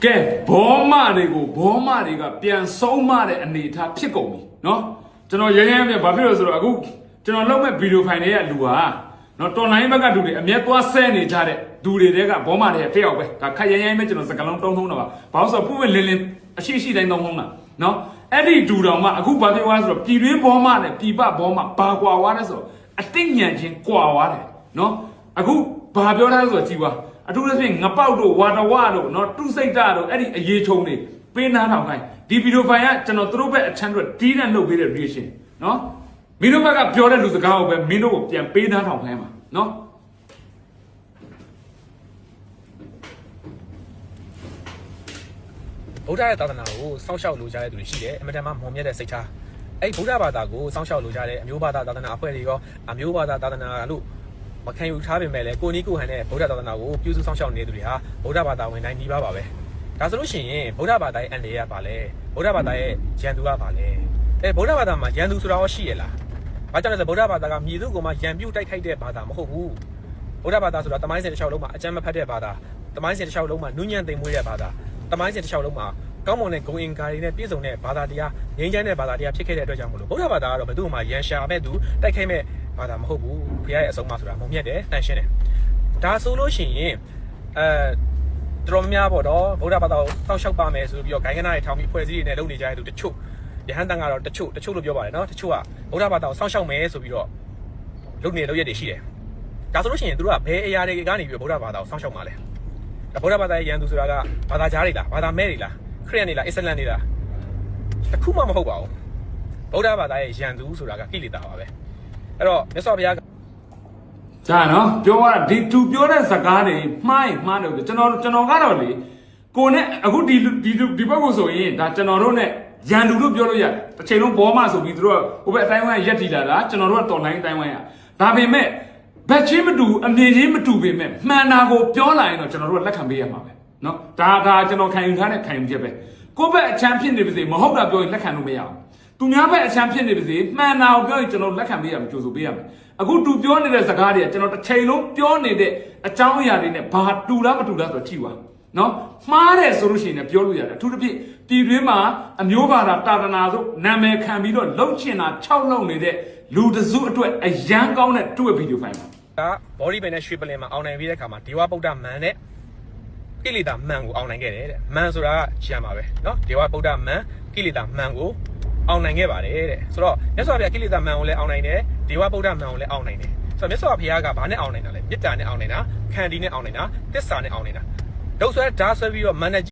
ကဲဘောမတွေကပြန်ဆုံးမတဲ့အနေအထားဖြစ်ကုန်ပြီเนาะကျွန်တော်ရဲရဲမြဘာဖြစ်လို့ဆိုတော့အခုကျွန်တော်လုပ်မဲ့ဗီဒီယိုဖိုင်တွေကလူဟာเนาะတော်လိုင်းဘက်ကလူတွေအမျက်သွားဆဲနေကြတဲ့လူတွေတဲကဘောမတွေတစ်ယောက်ပဲဒါခက်ရဲရဲမြကျွန်တော်စကလုံးတုံးထုံးတာပါဘာလို့ဆိုတော့ပုဝက်လင်းလင်းအရှိတိုင်းတုံးထုံးတာเนาะအဲ့ဒီဒူတော်မှအခုဘာဖြစ်သွားဆိုတော့ပြည်တွင်းဘောမနဲ့ပြည်ပဘောမဘာကွာသွားလဲဆိုတော့အတိတ်ညံချင်းကွာသွားတယ်เนาะအခုဘာပြောထားလဲဆိုတော့ကြည်ွားအထူးသဖြင့်ငပောက်တို့ဝါတဝတို့เนาะတုစိတ်တတို့အဲ့ဒီအရေးချုံတွေပေးနားထောင်ခိုင်းဒီဗီဒီယိုဖိုင်ကကျွန်တော်တို့ဘက်အချမ်းတွေတီးတဲ့လုပ်ပေးတဲ့ reaction เนาะမင်းတို့ဘက်ကပြောတဲ့လူစကားကိုပဲမင်းတို့ကိုပြန်ပေးနားထောင်ခိုင်းပါเนาะဗုဒ္ဓရဲ့သာသနာကိုစောင့်ရှောက်လိုကြတဲ့သူတွေရှိတယ်အမတန်မှမွန်မြတ်တဲ့စိတ်ထားအဲ့ဗုဒ္ဓဘာသာကိုစောင့်ရှောက်လိုကြတဲ့အမျိုးဘာသာသာသနာအဖွဲ့တွေရောအမျိုးဘာသာသာသနာလို့မခံယူထားပေမဲ့လည်းကိုနီးကိုဟန်တဲ့ဗုဒ္ဓသာသနာကိုပြုစုစောင့်ရှောက်နေတဲ့သူတွေဟာဗုဒ္ဓဘာသာဝင်တိုင်းနှီးပါပါပဲဒါဆိုလို့ရှိရင်ဗုဒ္ဓဘာသာရဲ့အန်လေကပါလဲဗုဒ္ဓဘာသာရဲ့ရန်သူကပါလဲဗုဒ္ဓဘာသာမှာရန်သူဆိုတာရောရှိရလားဘာကြောင့်လဲဆိုဗုဒ္ဓဘာသာကမြည်သူ့ကိုမှရန်ပြုတ်တိုက်ခိုက်တဲ့ဘာသာမဟုတ်ဘူးဗုဒ္ဓဘာသာဆိုတာတမိုင်းစဉ်တစ်လျှောက်လုံးမှာအကြမ်းမဖက်တဲ့ဘာသာတမိုင်းစဉ်တစ်လျှောက်လုံးမှာနုညံ့သိမ်မွေးတဲ့ဘာသာတမိုင်းစဉ်တစ်လျှောက်လုံးမှာကောင်းမွန်တဲ့ဂုဏ်အင်္ဂါတွေနဲ့ပြည့်စုံတဲ့ဘာသာတရားငြိမ်းချမ်းတဲ့ဘာသာတရားဖြစ်ခဲ့တဲ့အတွက်ကြောင့်မလို့ဗုဒ္ဓဘာသာကတော့ဘယ်သူမှရန်ရှာမဲ့သူတိုက်ခိုက်မဲ့ဘာသာမဟုတ်ဘူးဘုရားရဲ့အဆုံးအမဆိုတာမုံမြတ်တယ်တန်ရှင်းတယ်ဒါဆိုလို့ရှိရင်တော်များပေါ့တော့ဗုဒ္ဓဘာသာကိုစောင့်ရှောက်ပါမယ်ဆိုပြီးတော့ဂိုင်းကနာတွေထောင်ပြီးဖွဲ့စည်းတွေနဲ့လုပ်နေကြတဲ့သူတချို့ယဟန်တန်ကတော့တချို့လို့ပြောပါတယ်နော်တချို့ကဗုဒ္ဓဘာသာကိုစောင့်ရှောက်မယ်ဆိုပြီးတော့လုပ်နေလုပ်ရက်တွေရှိတယ်ဒါဆိုလို့ရှိရင်သူတို့ကဘယ်အရာတွေကနေပြီးဗုဒ္ဓဘာသာကိုစောင့်ရှောက်မှာလဲဗုဒ္ဓဘာသာရဲ့ရန်သူဆိုတာကဘာသာကြားတွေလားဘာသာမဲတွေလားခရစ်ယာန်တွေလားအစ္စလမ်တွေလားတစ်ခုမှမဟုတ်ပါဘူးဗုဒ္ဓဘာသာရဲ့ရန်သူဆိုတာကကိလေသာပါပဲအဲ့တော့မြတ်စွာဘုရားဒါနော်ပြောရတာဒီသူပြောတဲ့စကားတွေမှားတယ်ကျွန်တော်ကတော့လေကိုနဲ့အခုဒီဘက်ကိုဆိုရင်ဒါကျွန်တော်တို့နဲ့ရန်သူတို့ပြောလို့ရတယ်တစ်ချိန်လုံးဘောမဆိုပြီးသူတို့ဟိုဘက်အတိုင်းဝိုင်းရက်တီလာတာကျွန်တော်တို့ကတော်လိုင်းအတိုင်းဝိုင်းရဒါပေမဲ့ဘက်ချင်းမတူအမြင်ချင်းမတူပေမဲ့မှန်တာကိုပြောလာရင်တော့ကျွန်တော်တို့ကလက်ခံပေးရမှာပဲနော်ဒါကျွန်တော်ခံယူထားတဲ့ခံယူချက်ပဲကိုယ့်ဘက်အချမ်းဖြစ်နေပါစေမဟုတ်တာပြောရင်လက်ခံလို့မရအောင်သူများဘက်အချမ်းဖြစ်နေပါစေမှန်တာကိုပြောရင်ကျွန်တော်လက်ခံပေးရမှာကြိုးဆိုပေးရမယ်အခုသူပြောနေတဲ့စကားတွေကကျွန်တော်တစ်ချိန်လုံးပြောနေတဲ့အကြောင်းအရာတွေနဲ့ဘာတူလားမတူလားဆိုတော့ကြည့်ပါနော်မှားတယ်ဆိုလို့ရှိရင်လည်းပြောလို့ရတယ်အထူးသဖြင့်ပြည်တွင်းမှာအမျိုးဘာသာတာသနာဆိုနာမည်ခံပြီးတော့လှုပ်ချင်တာ6လုံနေတဲ့လူတစုအတွက်အရန်ကောင်းတဲ့တွေ့ဗီဒီယိုဖိုင်ပါဒါဘော်ဒီဘယ်နဲ့ရွှေပလင်မှာအောင်နိုင်ပြီးတဲ့အခါမှာဒေဝဗုဒ္ဓမန်နဲ့ကိလေသာမန်ကိုအောင်နိုင်ခဲ့တယ်တဲ့မန်ဆိုတာကရံပါပဲเนาะဒေဝဗုဒ္ဓမန်ကိလေသာမန်ကိုအောင်နိုင်ခဲ့ပါတယ်တဲ့ဆိုတော့မြတ်စွာဘုရားကိလေသာမန်ကိုလည်းအောင်နိုင်တယ်ဒေဝဗုဒ္ဓမန်ကိုလည်းအောင်နိုင်တယ်ဆိုတော့မြတ်စွာဘုရားကဘာနဲ့အောင်နိုင်တာလဲမေတ္တာနဲ့အောင်နိုင်တာခန္တီနဲ့အောင်နိုင်တာသစ္စာနဲ့အောင်နိုင်တာဒုဆွဲဓာဆွဲပြီးတော့မန်နဲ့